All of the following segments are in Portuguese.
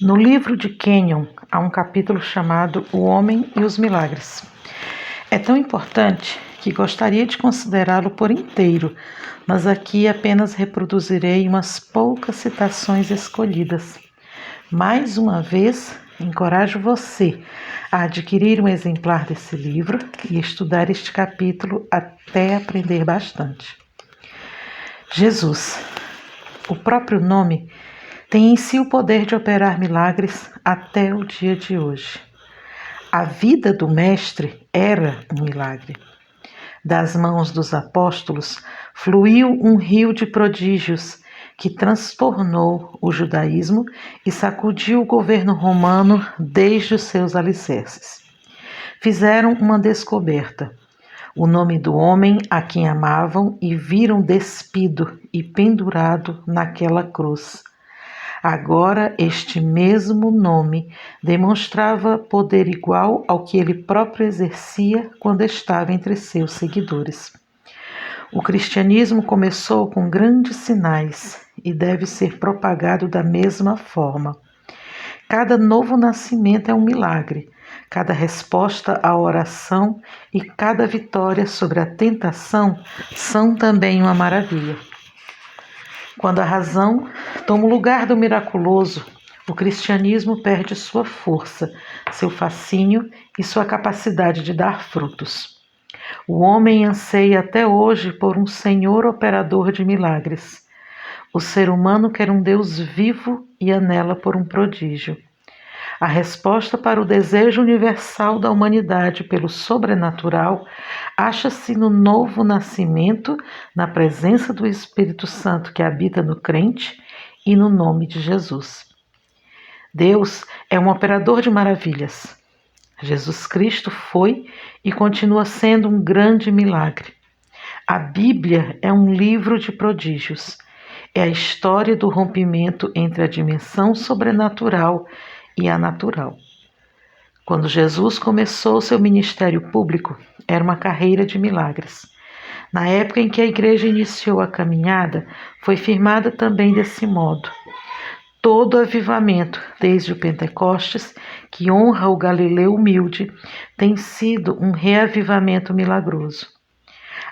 No livro de Kenyon, há um capítulo chamado O Homem e os Milagres. É tão importante que gostaria de considerá-lo por inteiro, mas aqui apenas reproduzirei umas poucas citações escolhidas. Mais uma vez, encorajo você a adquirir um exemplar desse livro e estudar este capítulo até aprender bastante. Jesus, o próprio nome, tem em si o poder de operar milagres até o dia de hoje. A vida do Mestre era um milagre. Das mãos dos apóstolos fluiu um rio de prodígios que transtornou o judaísmo e sacudiu o governo romano desde os seus alicerces. Fizeram uma descoberta: o nome do homem a quem amavam e viram despido e pendurado naquela cruz. Agora, este mesmo nome demonstrava poder igual ao que ele próprio exercia quando estava entre seus seguidores. O cristianismo começou com grandes sinais e deve ser propagado da mesma forma. Cada novo nascimento é um milagre, cada resposta à oração e cada vitória sobre a tentação são também uma maravilha. Quando a razão toma o lugar do miraculoso, o cristianismo perde sua força, seu fascínio e sua capacidade de dar frutos. O homem anseia até hoje por um Senhor operador de milagres. O ser humano quer um Deus vivo e anela por um prodígio. A resposta para o desejo universal da humanidade pelo sobrenatural acha-se no novo nascimento, na presença do Espírito Santo que habita no crente e no nome de Jesus. Deus é um operador de maravilhas. Jesus Cristo foi e continua sendo um grande milagre. A Bíblia é um livro de prodígios. É a história do rompimento entre a dimensão sobrenatural e a natural. Quando Jesus começou seu ministério público, era uma carreira de milagres. Na época em que a igreja iniciou a caminhada, foi firmada também desse modo. Todo avivamento, desde o Pentecostes, que honra o Galileu humilde, tem sido um reavivamento milagroso.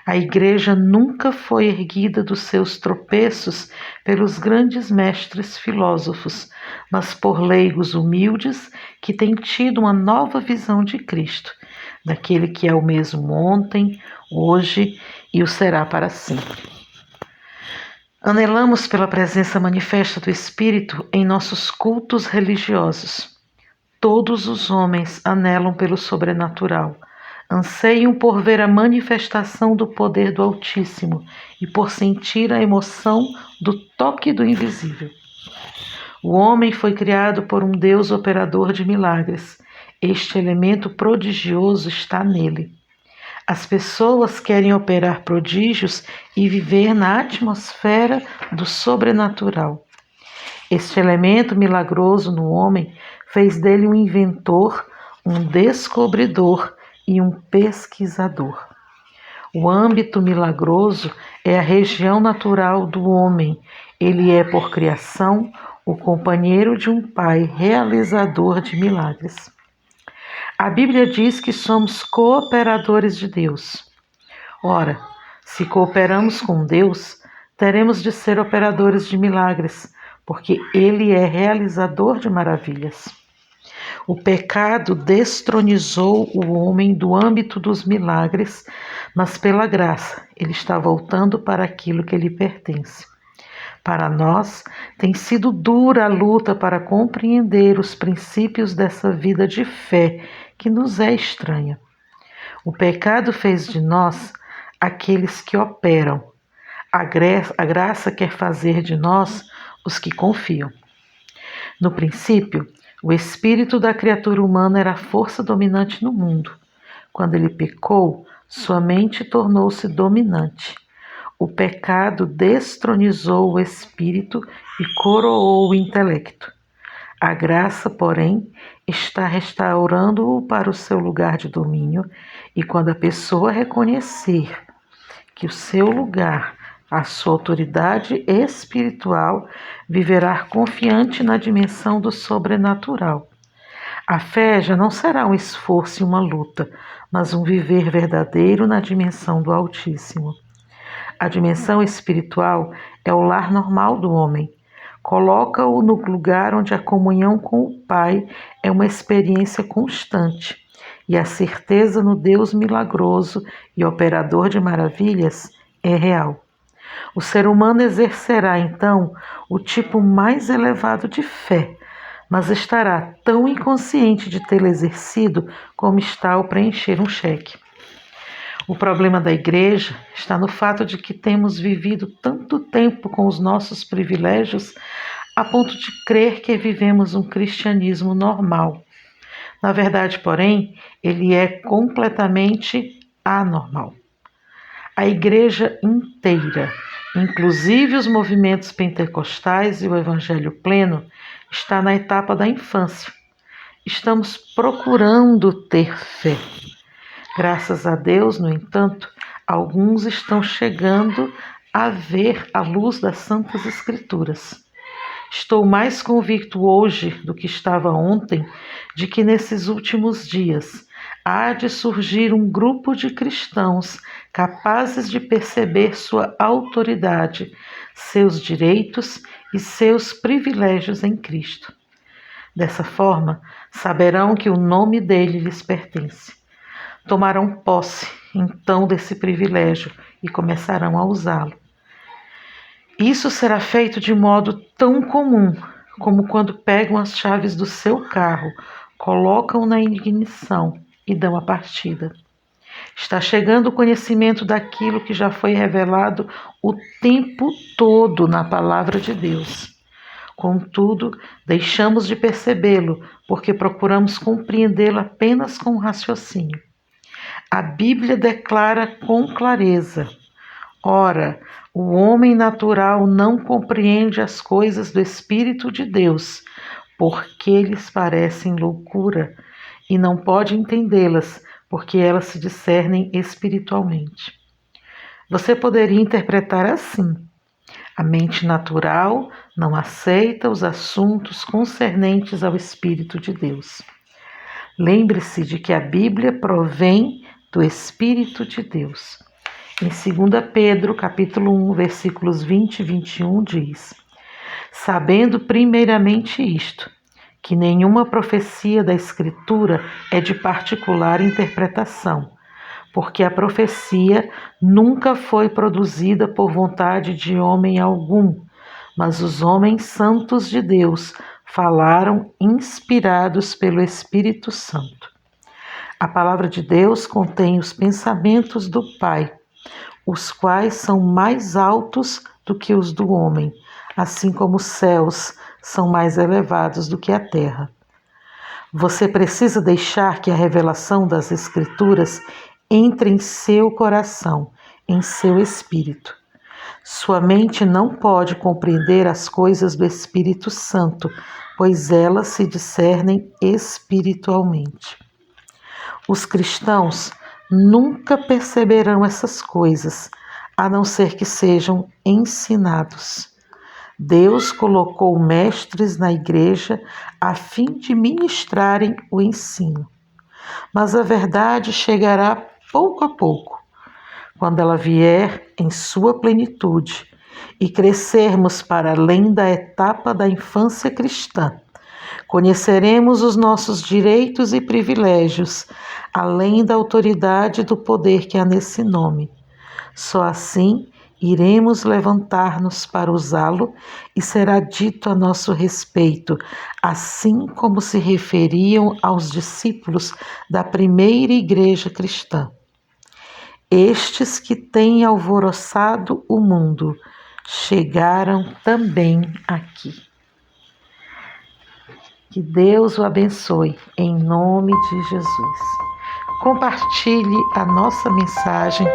A igreja nunca foi erguida dos seus tropeços pelos grandes mestres filósofos, mas por leigos humildes que têm tido uma nova visão de Cristo, daquele que é o mesmo ontem, hoje e o será para sempre. Anelamos pela presença manifesta do Espírito em nossos cultos religiosos. Todos os homens anelam pelo sobrenatural. Anseiam por ver a manifestação do poder do Altíssimo e por sentir a emoção do toque do invisível. O homem foi criado por um Deus operador de milagres. Este elemento prodigioso está nele. As pessoas querem operar prodígios e viver na atmosfera do sobrenatural. Este elemento milagroso no homem fez dele um inventor, um descobridor e um pesquisador. O âmbito milagroso é a região natural do homem. Ele é, por criação, o companheiro de um pai realizador de milagres. A Bíblia diz que somos cooperadores de Deus. Ora, se cooperamos com Deus, teremos de ser operadores de milagres, porque Ele é realizador de maravilhas. O pecado destronizou o homem do âmbito dos milagres, mas pela graça ele está voltando para aquilo que lhe pertence. Para nós, tem sido dura a luta para compreender os princípios dessa vida de fé que nos é estranha. O pecado fez de nós aqueles que operam. A graça quer fazer de nós os que confiam. No princípio, o espírito da criatura humana era a força dominante no mundo. Quando ele pecou, sua mente tornou-se dominante. O pecado destronizou o espírito e coroou o intelecto. A graça, porém, está restaurando-o para o seu lugar de domínio, e quando a pessoa reconhecer que o seu lugar A sua autoridade espiritual viverá confiante na dimensão do sobrenatural. A fé já não será um esforço e uma luta, mas um viver verdadeiro na dimensão do Altíssimo. A dimensão espiritual é o lar normal do homem. Coloca-o no lugar onde a comunhão com o Pai é uma experiência constante e a certeza no Deus milagroso e operador de maravilhas é real. O ser humano exercerá então o tipo mais elevado de fé, mas estará tão inconsciente de tê-lo exercido como está ao preencher um cheque. O problema da igreja está no fato de que temos vivido tanto tempo com os nossos privilégios a ponto de crer que vivemos um cristianismo normal. Na verdade, porém, ele é completamente anormal. A igreja inteira, inclusive os movimentos pentecostais e o evangelho pleno, está na etapa da infância. Estamos procurando ter fé. Graças a Deus, no entanto, alguns estão chegando a ver a luz das Santas Escrituras. Estou mais convicto hoje do que estava ontem de que nesses últimos dias há de surgir um grupo de cristãos capazes de perceber sua autoridade, seus direitos e seus privilégios em Cristo. Dessa forma, saberão que o nome dele lhes pertence. Tomarão posse, então, desse privilégio e começarão a usá-lo. Isso será feito de modo tão comum como quando pegam as chaves do seu carro, colocam na ignição e dão a partida. Está chegando o conhecimento daquilo que já foi revelado o tempo todo na palavra de Deus. Contudo, deixamos de percebê-lo porque procuramos compreendê-lo apenas com raciocínio. A Bíblia declara com clareza: ora, o homem natural não compreende as coisas do Espírito de Deus, porque lhes parecem loucura, e não pode entendê-las, porque elas se discernem espiritualmente. Você poderia interpretar assim: a mente natural não aceita os assuntos concernentes ao Espírito de Deus. Lembre-se de que a Bíblia provém do Espírito de Deus. Em 2 Pedro, capítulo 1, versículos 20 e 21, diz: sabendo primeiramente isto, que nenhuma profecia da Escritura é de particular interpretação, porque a profecia nunca foi produzida por vontade de homem algum, mas os homens santos de Deus falaram inspirados pelo Espírito Santo. A palavra de Deus contém os pensamentos do Pai, os quais são mais altos do que os do homem, assim como os céus são mais elevados do que a terra. Você precisa deixar que a revelação das Escrituras entre em seu coração, em seu espírito. Sua mente não pode compreender as coisas do Espírito Santo, pois elas se discernem espiritualmente. Os cristãos nunca perceberão essas coisas, a não ser que sejam ensinados. Deus colocou mestres na igreja a fim de ministrarem o ensino. Mas a verdade chegará pouco a pouco, quando ela vier em sua plenitude e crescermos para além da etapa da infância cristã. Conheceremos os nossos direitos e privilégios, além da autoridade e do poder que há nesse nome. Só assim iremos levantar-nos para usá-lo e será dito a nosso respeito, assim como se referiam aos discípulos da primeira igreja cristã. Estes que têm alvoroçado o mundo chegaram também aqui. Que Deus o abençoe, em nome de Jesus. Compartilhe a nossa mensagem